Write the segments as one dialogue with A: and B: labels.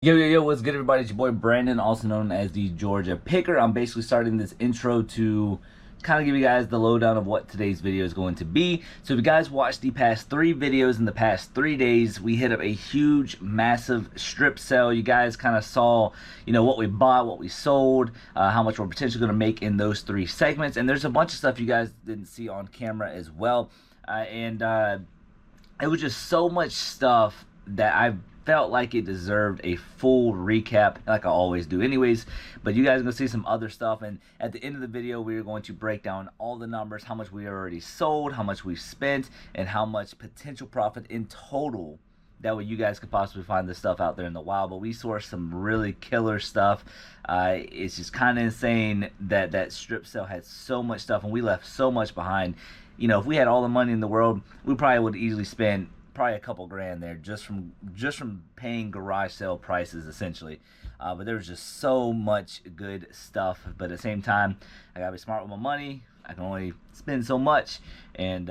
A: Yo, what's good, everybody? It's your boy Brandon, also known as the Georgia Picker. I'm basically starting this intro to kind of give you guys the lowdown of what today's video is going to be. So if you guys watched the past 3 videos in the past 3 days, we hit up a huge, massive strip sale. You guys kind of saw, what we bought, what we sold, how much we're potentially going to make in those 3 segments. And there's a bunch of stuff you guys didn't see on camera as well. It was just so much stuff that I felt like it deserved a full recap, like I always do anyways. But you guys are going to see some other stuff, and at the end of the video we are going to break down all the numbers, how much we already sold, how much we've spent, and how much potential profit in total. That way you guys could possibly find this stuff out there in the wild. But we sourced some really killer stuff. It's just kind of insane that that strip sale had so much stuff and we left so much behind. If we had all the money in the world, we probably would easily spend probably a couple grand there just from paying garage sale prices essentially. But there was just so much good stuff. But at the same time, I gotta be smart with my money. I can only spend so much. And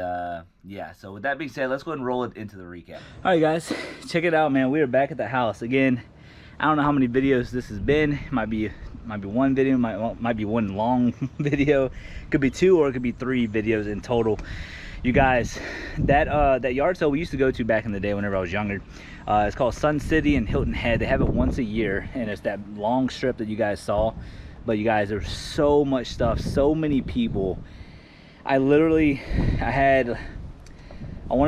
A: yeah, so with that being said, let's go ahead and roll it into the recap. All right, guys, check it out, man. We are back at the house again. I don't know how many videos this has been. It might be one video, might be one long video, could be 2 or it could be 3 videos in total. You guys, that yard sale we used to go to back in the day whenever I was younger, it's called Sun City in Hilton Head. They have it once a year, and it's that long strip that you guys saw. But you guys, there's so much stuff, so many people. I want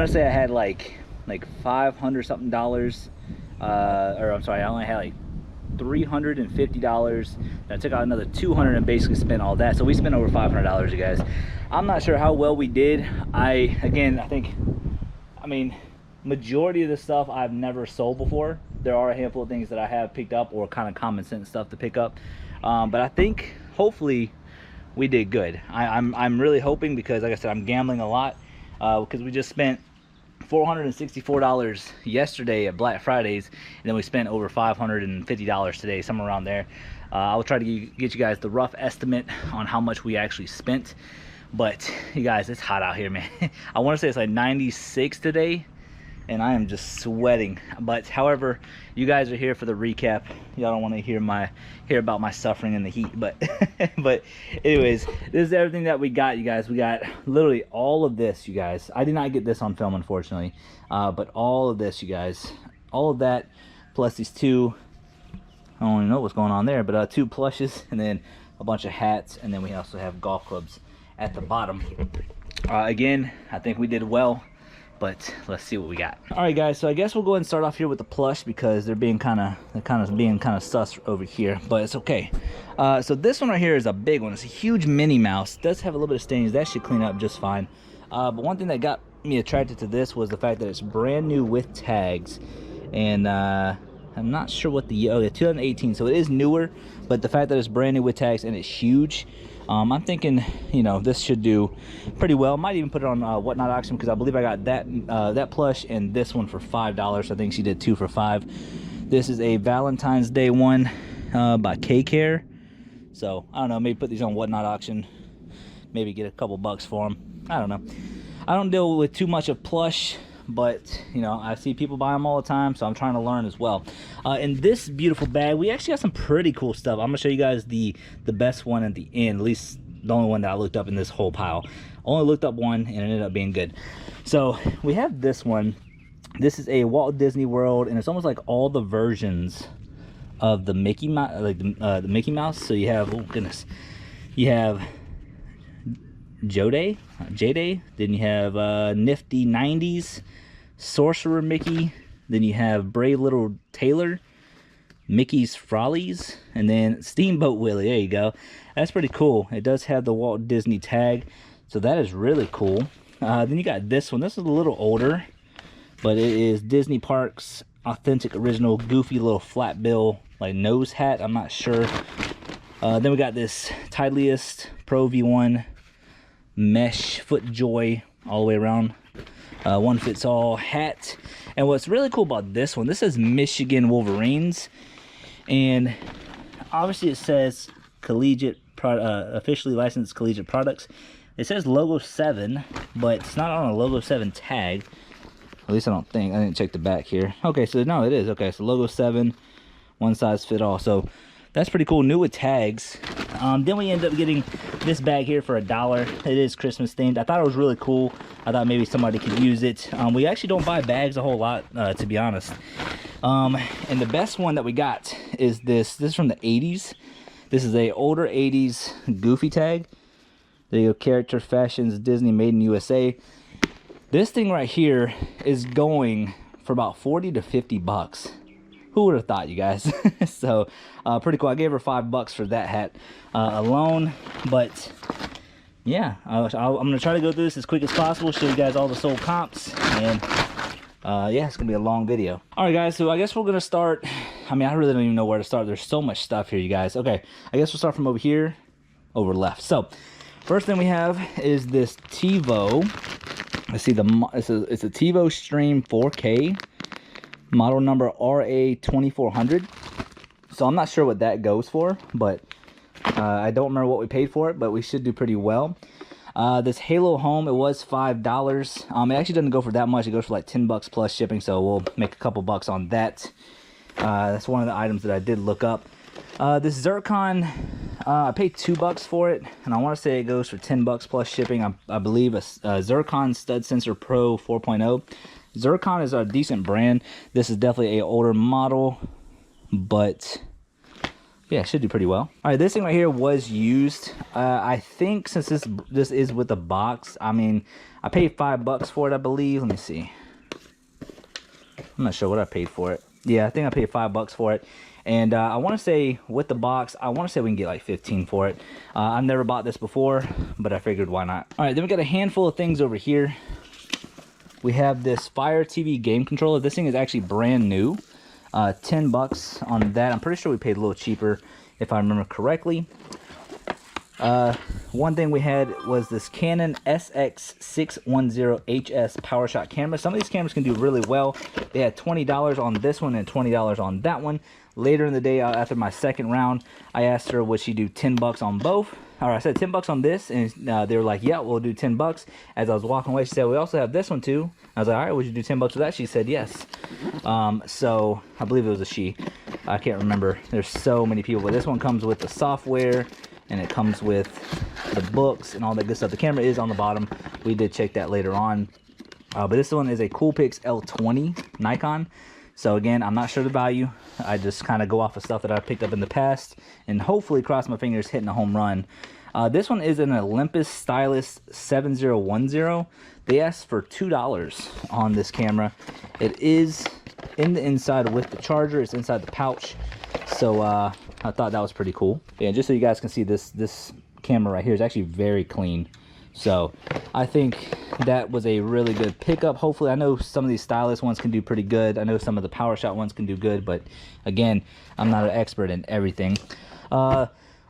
A: to say I had like $500 something, or I'm sorry, I only had like $350. I took out another $200 and basically spent all that. So we spent over $500, you guys. I'm not sure how well we did. I mean, majority of the stuff I've never sold before. There are a handful of things that I have picked up, or kind of common sense stuff to pick up. But I think hopefully we did good. I'm really hoping, because like I said, I'm gambling a lot, because we just spent $464 yesterday at Black Fridays, and then we spent over $550 today, somewhere around there. I will try to get you guys the rough estimate on how much we actually spent. But you guys, it's hot out here, man. I want to say it's like 96 today, and I am just sweating. But however, you guys are here for the recap. Y'all don't want to hear about my suffering in the heat, but but anyways, this is everything that we got, you guys. We got literally all of this, you guys. I did not get this on film, unfortunately, but all of this, you guys, all of that, plus these 2, I don't even know what's going on there, but 2 plushes, and then a bunch of hats, and then we also have golf clubs at the bottom. Again, I think we did well, but let's see what we got. All right, guys, so I guess we'll go ahead and start off here with the plush, because they're being kind of sus over here, but it's okay. So this one right here is a big one. It's a huge Minnie Mouse. It does have a little bit of stains. That should clean up just fine. But one thing that got me attracted to this was the fact that it's brand new with tags, and I'm not sure what the 2018, so it is newer, but the fact that it's brand new with tags and it's huge, I'm thinking, this should do pretty well. Might even put it on Whatnot auction, because I believe I got that plush and this one for $5. I think she did 2 for $5. This is a Valentine's Day one by K-Care. So I don't know, maybe put these on Whatnot auction, maybe get a couple bucks for them. I don't know. I don't deal with too much of plush, but I see people buy them all the time, so I'm trying to learn as well. In this beautiful bag, we actually got some pretty cool stuff. I'm gonna show you guys the best one at the end, at least the only one that I looked up in this whole pile. Only looked up one, and it ended up being good. So we have this one. This is a Walt Disney World, and it's almost like all the versions of the Mickey Mouse, like the Mickey Mouse. So you have, oh goodness, you have J-Day, then you have Nifty 90s, Sorcerer Mickey, then you have Brave Little Tailor, Mickey's Frollies, and then Steamboat Willie. There you go. That's pretty cool. It does have the Walt Disney tag, so that is really cool. Then you got this one. This is a little older, but it is Disney Parks authentic original goofy little flat bill like nose hat. I'm not sure. Then we got this Titleist Pro V1 mesh FootJoy all the way around, one fits all hat. And what's really cool about this one, this says Michigan Wolverines, and obviously it says collegiate officially licensed collegiate products. It says logo 7, but it's not on a logo 7 tag. At least I don't think. I didn't check the back here. Okay, so no, it is. Okay, so logo 7, one size fit all. So that's pretty cool, new with tags. Then we end up getting this bag here for $1. It is Christmas themed. I thought it was really cool. I thought maybe somebody could use it. We actually don't buy bags a whole lot, to be honest. And the best one that we got is this. This is from the 80s. This is a older 80s Goofy tag. There you go, character, fashions, Disney, made in USA. This thing right here is going for about 40 to 50 bucks. Who would have thought, you guys? So pretty cool. I gave her $5 for that hat alone. But yeah, I'm gonna try to go through this as quick as possible, show you guys all the sold comps, and yeah, it's gonna be a long video. All right, guys, so I guess we're gonna start. I mean, I really don't even know where to start. There's so much stuff here, you guys. Okay, I guess we'll start from over here, over left. So first thing we have is this TiVo. Let's see, it's a TiVo Stream 4K, model number RA2400. So I'm not sure what that goes for, but I don't remember what we paid for it, but we should do pretty well. This Halo Home, it was $5. It actually doesn't go for that much. It goes for like $10 plus shipping, so we'll make a couple bucks on that. That's one of the items that I did look up. This Zircon, I paid $2 for it, and I want to say it goes for $10 plus shipping. I believe a Zircon Stud Sensor Pro 4.0. Zircon is a decent brand. This is definitely a older model, but yeah, it should do pretty well. All right, this thing right here was used. I think since this is with the box, I mean, I paid $5 for it, I believe. Let me see. I'm not sure what I paid for it. Yeah, I think I paid $5 for it. And I want to say with the box, I want to say we can get like 15 for it. I've never bought this before, but I figured why not. All right, then we got a handful of things over here. We have this Fire TV game controller. This thing is actually brand new. $10 on that. I'm pretty sure we paid a little cheaper if I remember correctly. One thing we had was this Canon SX610HS PowerShot camera. Some of these cameras can do really well. They had $20 on this one and $20 on that one. Later in the day, after my second round, I asked her would she do $10 on both. Or I said $10 on this, and they were like, yeah, we'll do $10. As I was walking away, she said, we also have this one too. I was like, all right, would you do $10 for that? She said yes. So I believe it was a she. I can't remember. There's so many people, but this one comes with the software, and it comes with the books and all that good stuff. The camera is on the bottom. We did check that later on. But this one is a Coolpix L20 Nikon. So again, I'm not sure the value. I just kind of go off of stuff that I've picked up in the past, and hopefully cross my fingers hitting a home run. This one is an Olympus Stylus 7010. They asked for $2 on this camera. It is in the inside with the charger. It's inside the pouch. So I thought that was pretty cool. Yeah, just so you guys can see, this camera right here is actually very clean. So I think that was a really good pickup. Hopefully, I know some of these stylus ones can do pretty good. I know some of the PowerShot ones can do good, but again, I'm not an expert in everything.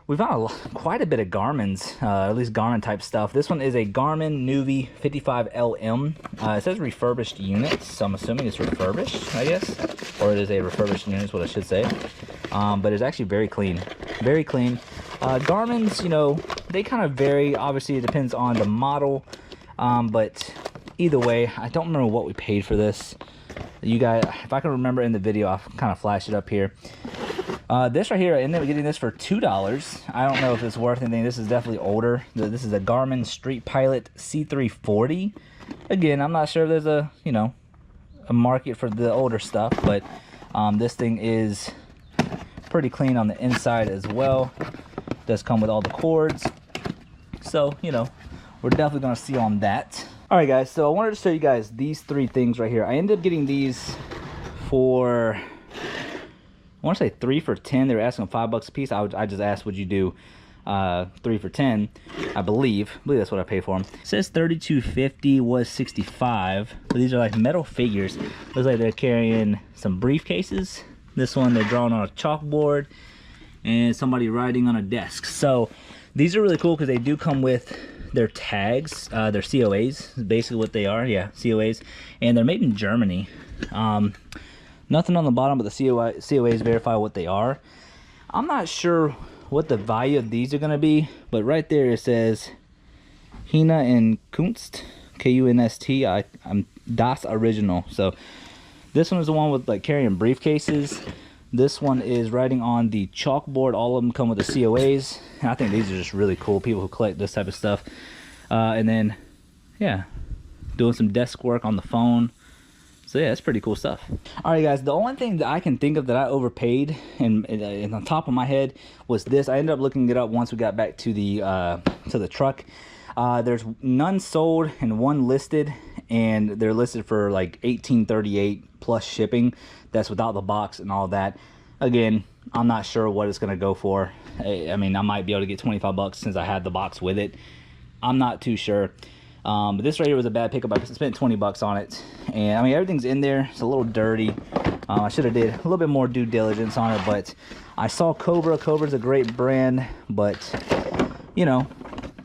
A: We found quite a bit of Garmin's, at least Garmin type stuff. This one is a Garmin Nuvi 55LM. It says refurbished units, so I'm assuming it's refurbished, I guess. Or it is a refurbished unit is what I should say. But it's actually very clean. Very clean. Garmin's, you know, they kind of vary. Obviously, it depends on the model. But either way, I don't remember what we paid for this. You guys, if I can remember in the video, I'll kind of flash it up here. This right here, I ended up getting this for $2. I don't know if it's worth anything. This is definitely older. This is a Garmin Street Pilot C340. Again, I'm not sure if there's a, you know, a market for the older stuff, but this thing is pretty clean on the inside as well. Does come with all the cords, so you know, we're definitely gonna see on that. All right, guys, so I wanted to show you guys these three things right here. I ended up getting these for, I want to say 3 for $10. They were asking $5 a piece. I just asked, would you do 3 for $10? I believe that's what I paid for them. It says $32.50 was $65, but these are like metal figures. Looks like they're carrying some briefcases. This one they're drawing on a chalkboard, and somebody writing on a desk. So these are really cool because they do come with their tags, their COAs, is basically what they are. Yeah, COAs, and they're made in Germany. Nothing on the bottom, but the COAs verify what they are. I'm not sure what the value of these are going to be, but right there it says Hina and Kunst, K-U-N-S-T. I'm Das Original. So this one is the one with like carrying briefcases. This one is writing on the chalkboard. All of them come with the COAs. And I think these are just really cool. People who collect this type of stuff. And then, yeah, doing some desk work on the phone. So yeah, it's pretty cool stuff. All right, guys, the only thing that I can think of that I overpaid and on top of my head was this. I ended up looking it up once we got back to the truck. There's none sold and one listed, and they're listed for like $18.38 plus shipping. That's without the box and all that. Again, I'm not sure what it's gonna go for. I mean, I might be able to get 25 bucks since I had the box with it. I'm not too sure. But this right here was a bad pickup. I spent 20 bucks on it, and I mean, everything's in there. It's a little dirty. I should have did a little bit more due diligence on it, but I saw Cobra. Cobra's a great brand, but you know,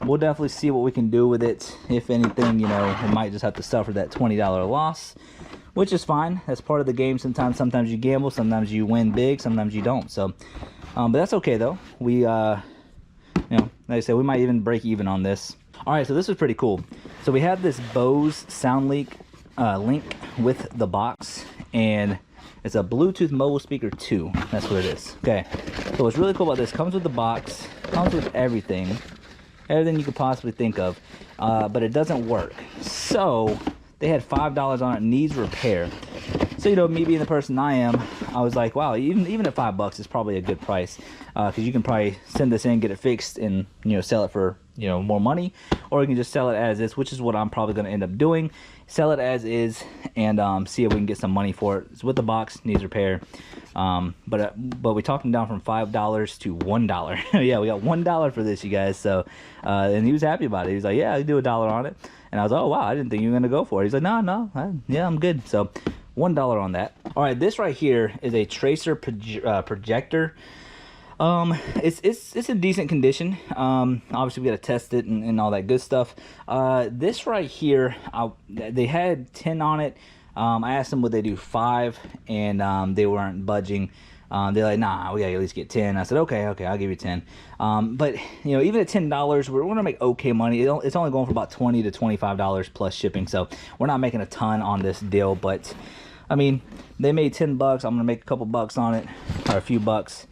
A: we'll definitely see what we can do with it. If anything, you know, we might just have to suffer that $20 loss, which is fine. That's part of the game. Sometimes you gamble, sometimes you win big, sometimes you don't. So, but that's okay though. We, you know, like I said, we might even break even on this. All right, so this is pretty cool. So we have this Bose sound link with the box, and it's a Bluetooth mobile speaker 2. That's what it is. Okay, so what's really cool about this, comes with the box, comes with everything you could possibly think of, but it doesn't work. So they had $5 on it, needs repair. So, you know, me being the person I am, I was like, wow, even at $5 is probably a good price, because you can probably send this in, get it fixed, and, you know, sell it for, you know, more money, or you can just sell it as is, which is what I'm probably going to end up doing. Sell it as is and see if we can get some money for it. It's with the box, needs repair. But we talked him down from $5 to $1. Yeah, we got $1 for this, you guys. So and he was happy about it. He was like, yeah, I do $1 on it. And I was like, oh wow, I didn't think you were gonna go for it. He's like, no, yeah, I'm good. So $1 on that. All right, this right here is a tracer projector. It's in decent condition. Obviously we got to test it and all that good stuff. This right here, they had 10 on it. I asked them would they do 5, and they weren't budging. They're like, nah, we gotta at least get 10. I said, okay, I'll give you 10. But you know, even at $10, we're gonna make okay money. It's only going for about $20 to $25 plus shipping, so we're not making a ton on this deal. But I mean, they made 10 bucks. I'm gonna make a couple bucks on it, or a few bucks.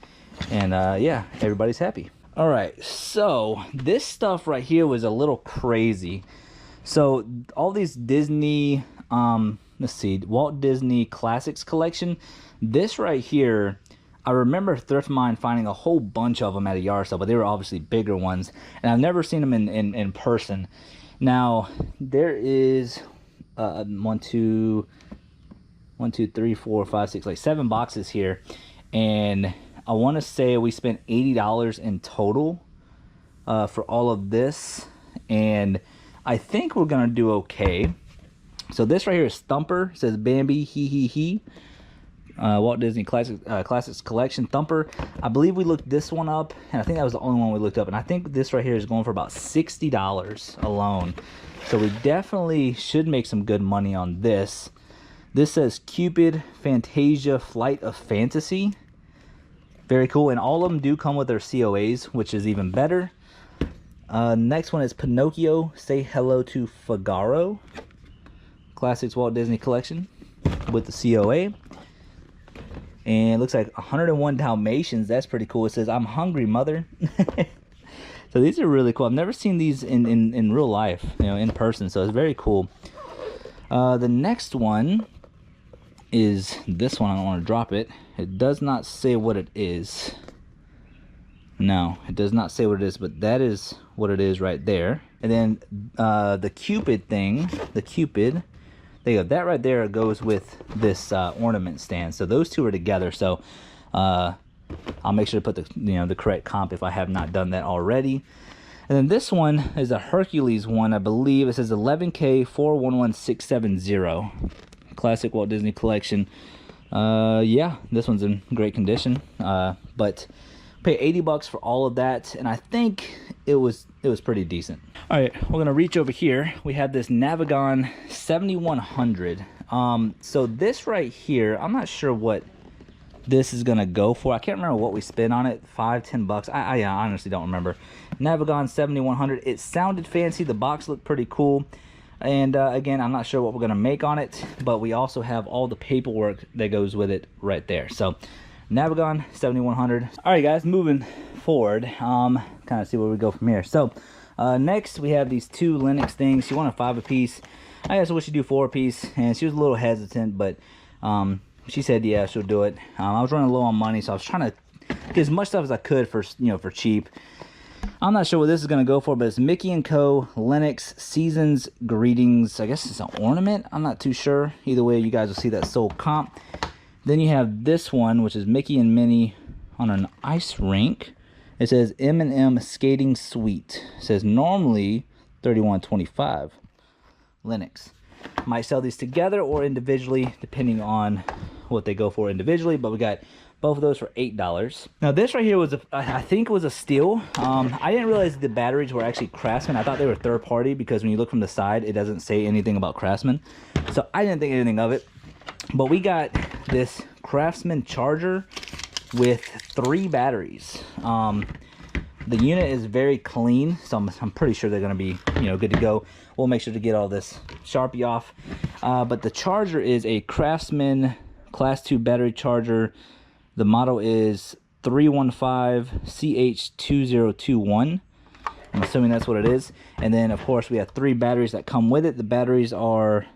A: And yeah, everybody's happy. All right, so this stuff right here was a little crazy. So all these Disney, let's see, Walt Disney Classics collection. This right here, I remember Thrift Mind finding a whole bunch of them at a yard sale, but they were obviously bigger ones, and I've never seen them in person. Now there is 1, 2, 3, 4, 5, 6, like 7 boxes here, and I want to say we spent $80 in total for all of this, and I think we're gonna do okay. So this right here is Thumper. It says Bambi, he. Walt Disney Classics Collection Thumper. I believe we looked this one up, and I think that was the only one we looked up, and I think this right here is going for about $60 alone. So we definitely should make some good money on this. This says Cupid Fantasia Flight of Fantasy. Very cool, and all of them do come with their COAs, which is even better. Next one is Pinocchio, Say Hello to Figaro. Classics Walt Disney Collection with the COA. And it looks like 101 Dalmatians. That's pretty cool. It says, I'm hungry, mother. So these are really cool. I've never seen these in real life, you know, in person. So it's very cool. The next one is this one. I don't want to drop it. It does not say what it is. No, it does not say what it is, but that is what it is right there. And then the Cupid thing, the Cupid, there you go. That right there goes with this ornament stand. So those two are together. So I'll make sure to put the correct comp if I have not done that already. And then this one is a Hercules one, I believe. It says 11K 411670. Classic Walt Disney Collection. Yeah, this one's in great condition. But pay 80 bucks for all of that, and I think it was pretty decent. All right, we're gonna reach over here. We have this Navigon 7100. So this right here, I'm not sure what this is gonna go for. I can't remember what we spent on it. 5-10 bucks. I honestly don't remember. Navigon 7100. It sounded fancy. The box looked pretty cool. And again, I'm not sure what we're gonna make on it, but we also have all the paperwork that goes with it right there. So Navigon 7100. All right, guys, moving forward, kind of see where we go from here. So next we have these two Linux things. She wanted 5 apiece. I guess what she do 4 apiece, and she was a little hesitant, but she said yeah, she'll do it. I was running low on money, so I was trying to get as much stuff as I could for, you know, for cheap. I'm not sure what this is going to go for, but it's Mickey & Co. Linux Seasons Greetings. I guess it's an ornament. I'm not too sure. Either way, you guys will see that sold comp. Then you have this one, which is Mickey and Minnie on an ice rink. It says M&M Skating Suite. It says normally $31.25. Linux. Might sell these together or individually, depending on what they go for individually, but we got both of those for $8. Now this right here was, I think was a steal. I didn't realize the batteries were actually Craftsman. I thought they were third party because when you look from the side, it doesn't say anything about Craftsman. So I didn't think anything of it. But we got this Craftsman charger with 3 batteries. The unit is very clean, so I'm pretty sure they're going to be, you know, good to go. We'll make sure to get all this Sharpie off. But the charger is a Craftsman Class 2 battery charger. The model is 315CH2021. I'm assuming that's what it is. And then, of course, we have 3 batteries that come with it. The batteries are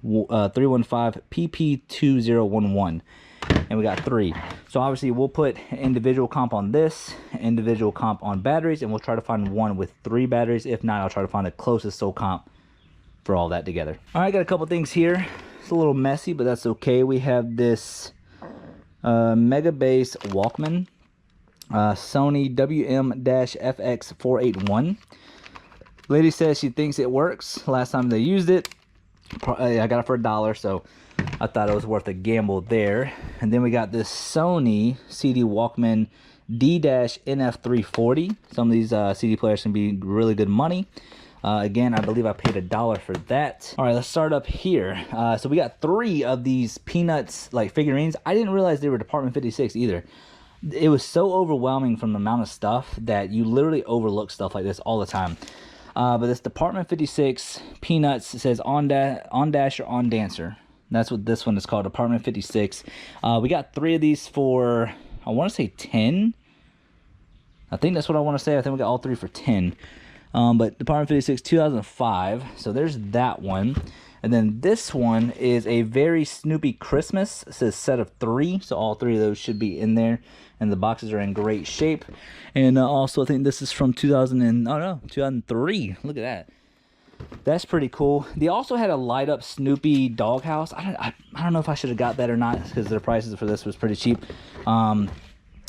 A: 315PP2011. And we got 3. So obviously we'll put individual comp on this, individual comp on batteries, and we'll try to find one with 3 batteries. If not, I'll try to find the closest sold comp for all that together. All right, got a couple things here. It's a little messy, but that's okay. We have this Mega Bass Walkman, Sony WM-FX481. Lady says she thinks it works. Last time they used it, I got it for $1, so I thought it was worth a gamble there. And then we got this Sony CD Walkman D-NF340. Some of these CD players can be really good money. Again, I believe I paid $1 for that. All right, let's start up here. So we got 3 of these Peanuts like figurines. I didn't realize they were Department 56 either. It was so overwhelming from the amount of stuff that you literally overlook stuff like this all the time. But this Department 56 Peanuts, it says on dash or on dancer. That's what this one is called, Department 56. We got 3 of these for, I want to say 10. I think that's what I want to say. I think we got all 3 for 10. But Department 56 2005. So there's that one. And then this one is a Very Snoopy Christmas. It says set of 3. So all 3 of those should be in there. And the boxes are in great shape. And also I think this is from 2003. Look at that. That's pretty cool. They also had a light up Snoopy doghouse. I don't know if I should have got that or not because the prices for this was pretty cheap. But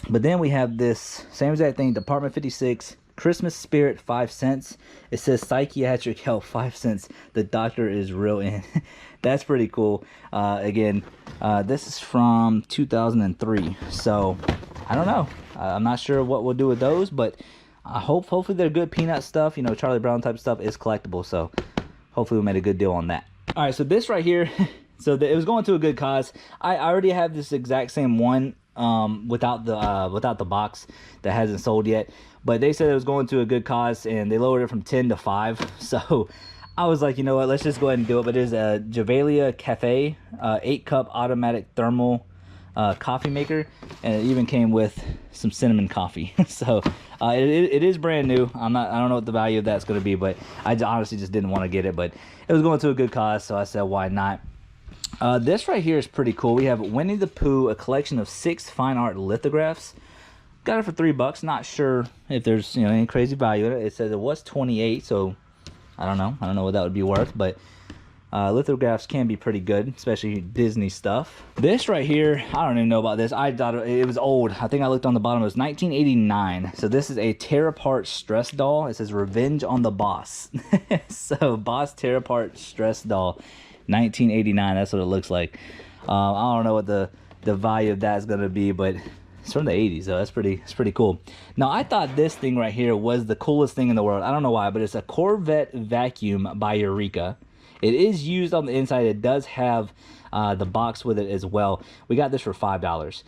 A: then we have this same exact thing, Department 56 Christmas Spirit 5 cents. It says psychiatric help 5 cents. The doctor is real in. That's pretty cool. Again, this is from 2003. So I don't know. I'm not sure what we'll do with those, but hopefully they're good Peanut stuff. You know, Charlie Brown type stuff is collectible, so hopefully we made a good deal on that. All right, so this right here, so it was going to a good cause. I already have this exact same one without the box that hasn't sold yet, but they said it was going to a good cause and they lowered it from 10 to 5. So I was like, you know what, let's just go ahead and do it. But there's a Javalia Cafe 8-cup automatic thermal coffee maker, and it even came with some cinnamon coffee. So it is brand new. I don't know what the value of that's going to be, but I honestly just didn't want to get it, but it was going to a good cause, so I said why not. This right here is pretty cool. We have Winnie the Pooh, a collection of 6 fine art lithographs. Got it for $3. Not sure if there's, you know, any crazy value in it. It says it was 28, so I don't know what that would be worth, but lithographs can be pretty good, especially Disney stuff. This right here, I don't even know about this. I thought it was old. I think I looked on the bottom. It was 1989. So this is a tear apart stress doll. It says Revenge on the Boss. So Boss tear apart stress doll, 1989. That's what it looks like. I don't know what the value of that is gonna be, but it's from the 80s, so it's pretty cool. Now I thought this thing right here was the coolest thing in the world. I don't know why, but it's a Corvette vacuum by Eureka. It is used on the inside. It does have the box with it as well. We got this for $5.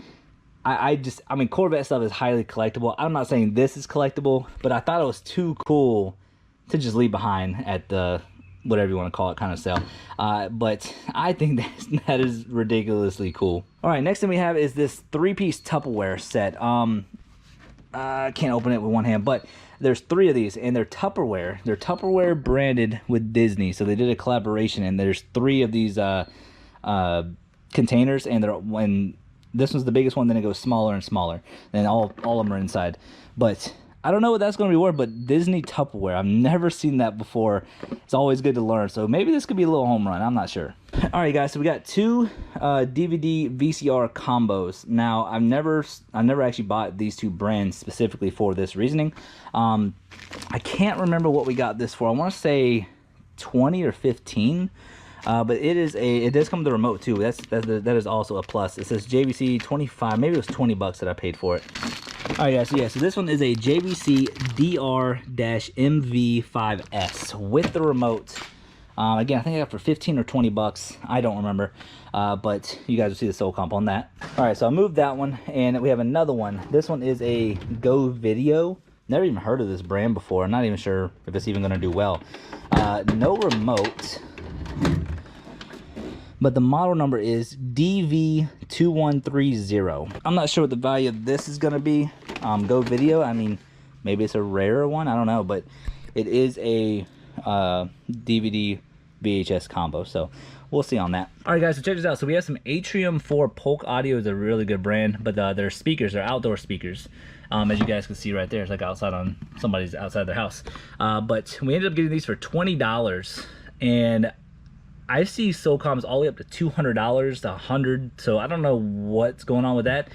A: I mean, Corvette stuff is highly collectible. I'm not saying this is collectible, but I thought it was too cool to just leave behind at the whatever you want to call it, kind of sale. But I think that is ridiculously cool. All right, next thing we have is this 3-piece Tupperware set. I can't open it with one hand, but there's 3 of these, and they're Tupperware. They're Tupperware branded with Disney, so they did a collaboration, and there's 3 of these containers, and this one's the biggest one, then it goes smaller and smaller, and all of them are inside. But I don't know what that's going to be worth, but Disney Tupperware, I've never seen that before. It's always good to learn, so maybe this could be a little home run. I'm not sure. All right, guys, so we got 2 DVD VCR combos. Now, I've never actually bought these 2 brands specifically for this reasoning. I can't remember what we got this for. I want to say 20 or 15. But it does come with a remote too. That is also a plus. It says JVC 25. Maybe it was 20 bucks that I paid for it. All right, guys. So yeah, so this one is a JVC DR-MV5S with the remote. Again, I think I got it for 15 or 20 bucks. I don't remember. But you guys will see the soul comp on that. All right, so I moved that one, and we have another one. This one is a Go Video. Never even heard of this brand before. I'm not even sure if it's even going to do well. No remote. But the model number is DV2130. I'm not sure what the value of this is going to be. Go Video, I mean, maybe it's a rarer one, I don't know, but it is a DVD VHS combo, so we'll see on that. All right, guys, so check this out. So we have some Atrium 4 Polk Audio. Is a really good brand, but their speakers are outdoor speakers. As you guys can see right there, it's like outside on somebody's outside their house. But we ended up getting these for $20, and I see SOCOMs all the way up to $200 to $100, so I don't know what's going on with that.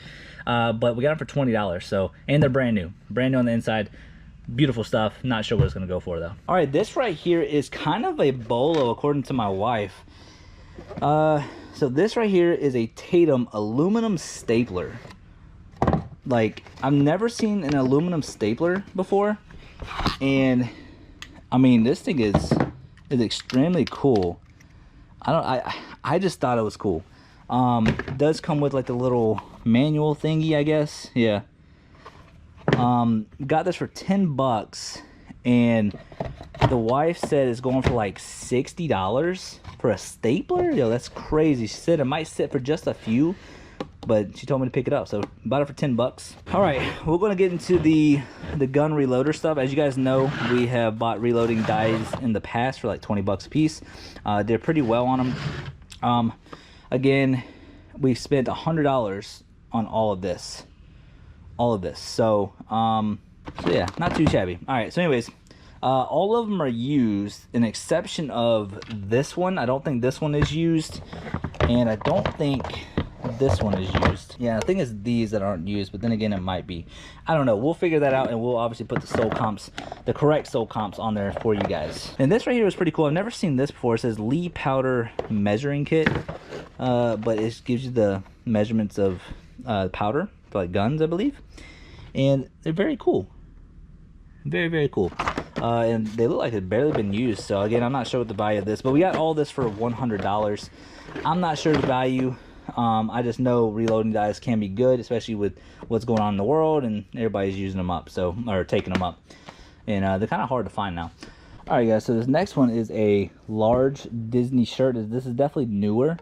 A: But we got them for $20, so, and they're brand new on the inside. Beautiful stuff. Not sure what it's going to go for though. All right, this right here is kind of a bolo according to my wife. So this right here is a Tatum aluminum stapler. Like, I've never seen an aluminum stapler before, and I mean, this thing is extremely cool. I just thought it was cool. It does come with like the little manual thingy, I guess. Yeah. Got this for 10 bucks, and the wife said it's going for like $60 for a stapler. Yo, that's crazy. She said it might sit for just a few, but she told me to pick it up, so bought it for 10 bucks. All right, we're going to get into the gun reloader stuff. As you guys know, we have bought reloading dies in the past for like 20 bucks a piece. Did pretty well on them. Again, we spent $100 on all of this. So yeah, not too shabby. All right, so anyways, all of them are used, an exception of this one. I don't think this one is used, and I don't think this one is used. Yeah, I think it's these that aren't used, but then again, it might be. I don't know. We'll figure that out, and we'll obviously put the soul comps, the correct soul comps on there for you guys. And this right here is pretty cool. I've never seen this before. It says Lee Powder Measuring Kit, but it gives you the measurements of powder for like guns, I believe. And they're very cool. Very, very cool. And they look like they've barely been used. So again, I'm not sure what the value of this, but we got all this for $100. I'm not sure the value. I just know reloading dies can be good, especially with what's going on in the world, and everybody's using them up, so, or taking them up. And they're kind of hard to find now. All right, guys, so this next one is a large Disney shirt. This is definitely newer,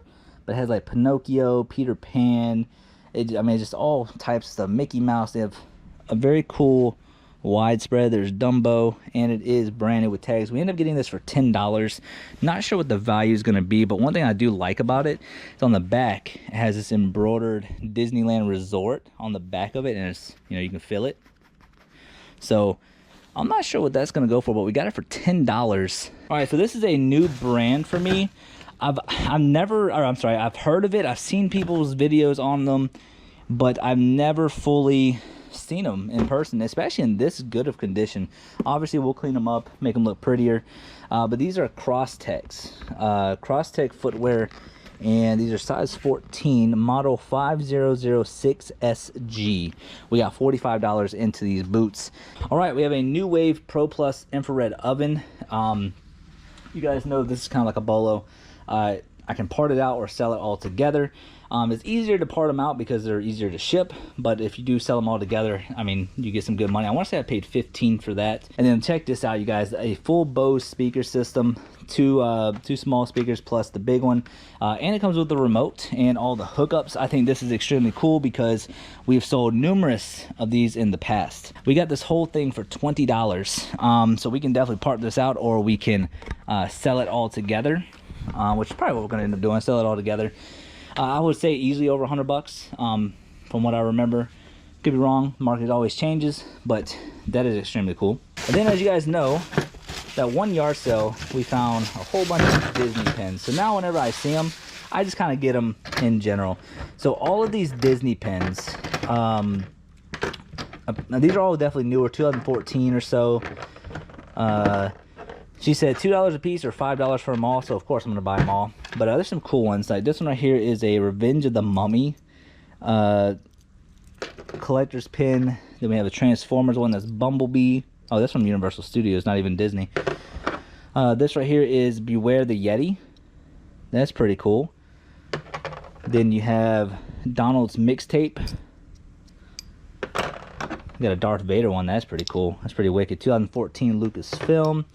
A: but it has like Pinocchio, Peter Pan. I mean, just all types of stuff. Mickey Mouse. They have a very cool widespread. There's Dumbo, and it is branded with tags. We ended up getting this for $10. Not sure what the value is going to be, but one thing I do like about it is on the back, it has this embroidered Disneyland Resort on the back of it, and it's, you know, you can feel it. So I'm not sure what that's going to go for, but we got it for $10. All right, so this is a new brand for me. I've heard of it. I've seen people's videos on them, but I've never fully seen them in person, especially in this good of condition. Obviously, we'll clean them up, make them look prettier. But these are Crosstech footwear, and these are size 14, model 5006SG. We got $45 into these boots. All right, we have a New Wave Pro Plus infrared oven. You guys know this is kind of like a bolo. I can part it out or sell it all together. It's easier to part them out because they're easier to ship, but if you do sell them all together, I mean, you get some good money. I want to say I paid $15 for that. And then check this out, you guys, a full Bose speaker system, two small speakers plus the big one, and it comes with the remote and all the hookups. I think this is extremely cool because we've sold numerous of these in the past. We got this whole thing for $20, so we can definitely part this out, or we can sell it all together, which is probably what we're gonna end up doing, sell it all together. I would say easily over $100, from what I remember. Could be wrong, market always changes, but that is extremely cool. And then, as you guys know, that one yard sale, we found a whole bunch of Disney pins. So now whenever I see them, I just kind of get them in general. So all of these Disney pins, now these are all definitely newer, 2014 or so. She said $2 a piece or $5 for them all, so of course I'm gonna buy them all. But there's some cool ones. Like this one right here is a Revenge of the Mummy collector's pin. Then we have a Transformers one that's Bumblebee. Oh, that's from Universal Studios, not even Disney. This right here is Beware the Yeti. That's pretty cool. Then you have Donald's mixtape. You got a Darth Vader one. That's pretty cool. That's pretty wicked. 2014 Lucasfilm.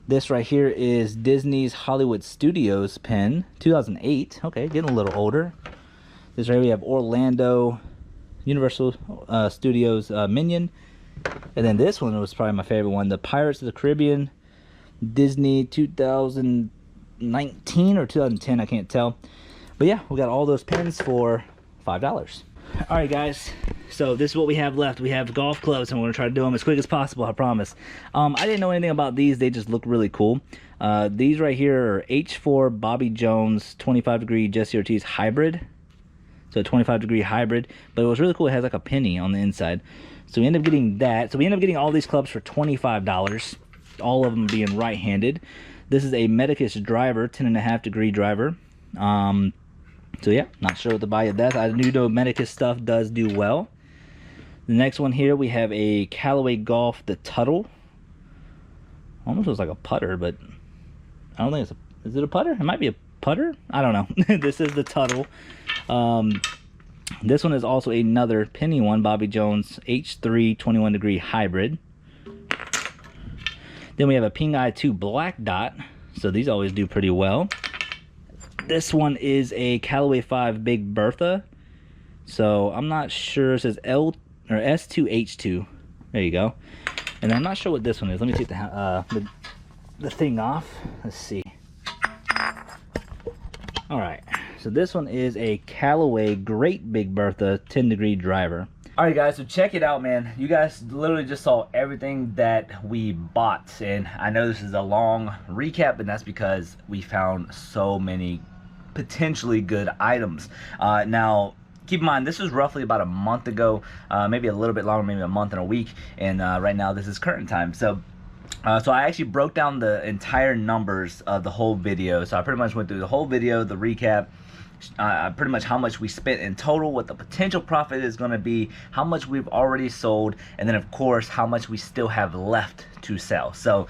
A: This right here is Disney's Hollywood Studios pen, 2008. Okay, getting a little older. This right here we have Orlando Universal Studios Minion. And then this one was probably my favorite one, the Pirates of the Caribbean Disney 2019 or 2010, I can't tell. But yeah, we got all those pens for $5. All right, guys. So this is what we have left. We have golf clubs, and we're gonna try to do them as quick as possible, I promise. I didn't know anything about these. They just look really cool. These right here are H4 Bobby Jones 25 degree Jesse Ortiz hybrid. So a 25 degree hybrid, but it was really cool. It has like a penny on the inside. So we end up getting that. So we end up getting all these clubs for $25, all of them being right-handed. This is a Medicus driver, 10.5 degree driver. So yeah, not sure what to buy yet. That I do know Medicus stuff does do well. The next one here, we have a Callaway Golf, the Tuttle. Almost looks like a putter, but I don't think it's a, is it a putter? It might be a putter? I don't know. This is the Tuttle. This one is also another penny one, Bobby Jones H3 21 degree hybrid. Then we have a Ping Eye 2 black dot. So these always do pretty well. This one is a Callaway 5 Big Bertha. So I'm not sure. It says L or S2H2. There you go. And I'm not sure what this one is. Let me take the thing off. Let's see. All right. So this one is a Callaway Great Big Bertha 10 degree driver. All right, guys, so check it out, man. You guys literally just saw everything that we bought, and I know this is a long recap, and that's because we found so many potentially good items. Now, keep in mind, this was roughly about a month ago, maybe a little bit longer, maybe a month and a week, and right now this is current time. So I actually broke down the entire numbers of the whole video. So I pretty much went through the whole video, the recap, pretty much how much we spent in total, what the potential profit is going to be, how much we've already sold, and then of course how much we still have left to sell. So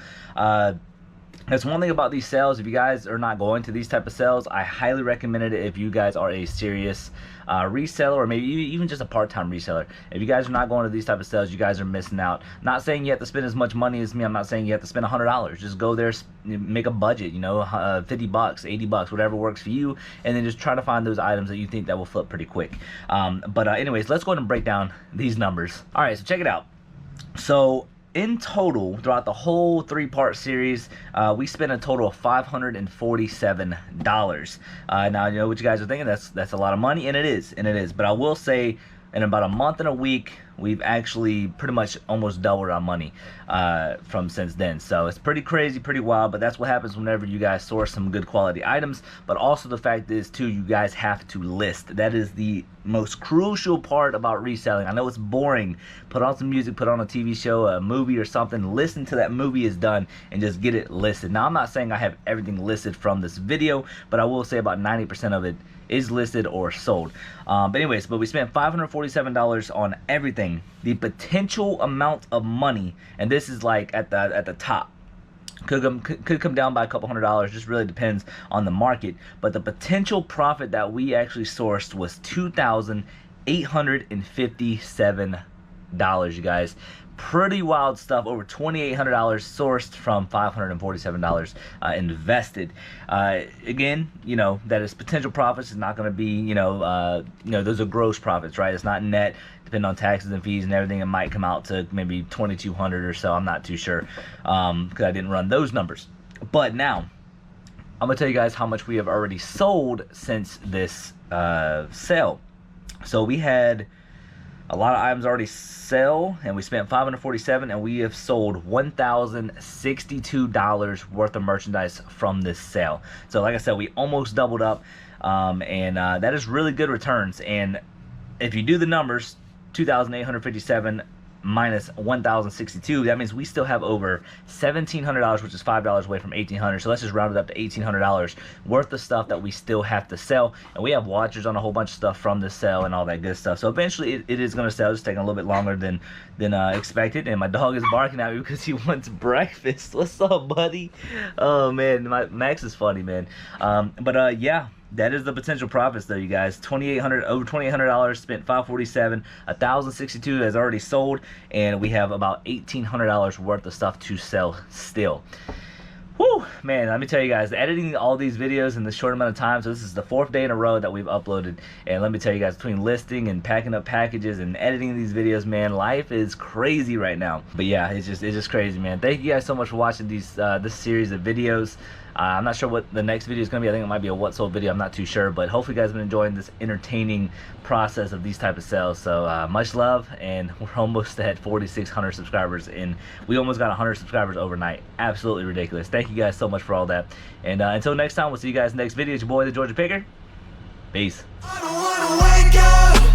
A: that's one thing about these sales. If you guys are not going to these type of sales, I highly recommend it if you guys are a serious reseller, or maybe even just a part-time reseller. If you guys are not going to these type of sales, you guys are missing out. Not saying you have to spend as much money as me. I'm not saying you have to spend $100. Just go there, make a budget, you know, 50 bucks, 80 bucks, whatever works for you, and then just try to find those items that you think that will flip pretty quick. Anyways, let's go ahead and break down these numbers. All right, so check it out. So in total, throughout the whole 3-part series, we spent a total of $547. Now, you know what you guys are thinking, that's a lot of money, and it is. But I will say, in about a month and a week, we've actually pretty much almost doubled our money from since then. So it's pretty crazy, pretty wild, but that's what happens whenever you guys source some good quality items. But also the fact is too, you guys have to list. That is the most crucial part about reselling. I know it's boring. Put on some music, put on a TV show, a movie or something, listen to that movie is done, and just get it listed. Now, I'm not saying I have everything listed from this video, but I will say about 90% of it is listed or sold. But we spent $547 on everything. The potential amount of money, and this is like at the top, Could come down by a couple $100. Just really depends on the market. But the potential profit that we actually sourced was $2,857, you guys. Pretty wild stuff. Over $2,800 sourced from $547 invested. Again, you know, that is potential profits. It's not going to be, you know, those are gross profits, right? It's not net. Depending on taxes and fees and everything, it might come out to maybe $2,200 or so. I'm not too sure because I didn't run those numbers. But now, I'm gonna tell you guys how much we have already sold since this sale. So we had a lot of items already sell, and we spent $547, and we have sold $1,062 worth of merchandise from this sale. So like I said, we almost doubled up, and that is really good returns. And if you do the numbers, 2,857 minus 1,062, that means we still have over $1,700, which is $5 away from $1,800. So let's just round it up to $1,800 worth of stuff that we still have to sell. And we have watchers on a whole bunch of stuff from the sale and all that good stuff. So eventually it is going to sell. It's taking a little bit longer than expected. And my dog is barking at me because he wants breakfast. What's up, buddy? Oh man, Max is funny, man. Yeah. That is the potential profits though, you guys. Over $2,800, spent $547, $1,062 has already sold, and we have about $1,800 worth of stuff to sell still. Whew, man, let me tell you guys, editing all these videos in this short amount of time, so this is the 4th day in a row that we've uploaded, and let me tell you guys, between listing and packing up packages and editing these videos, man, life is crazy right now. But yeah, it's just crazy, man. Thank you guys so much for watching these this series of videos. I'm not sure what the next video is going to be. I think it might be a what sold video. I'm not too sure. But hopefully you guys have been enjoying this entertaining process of these type of sales. So much love. And we're almost at 4,600 subscribers. And we almost got 100 subscribers overnight. Absolutely ridiculous. Thank you guys so much for all that. And until next time, we'll see you guys next video. It's your boy, the Georgia Picker. Peace. I don't wanna wake up.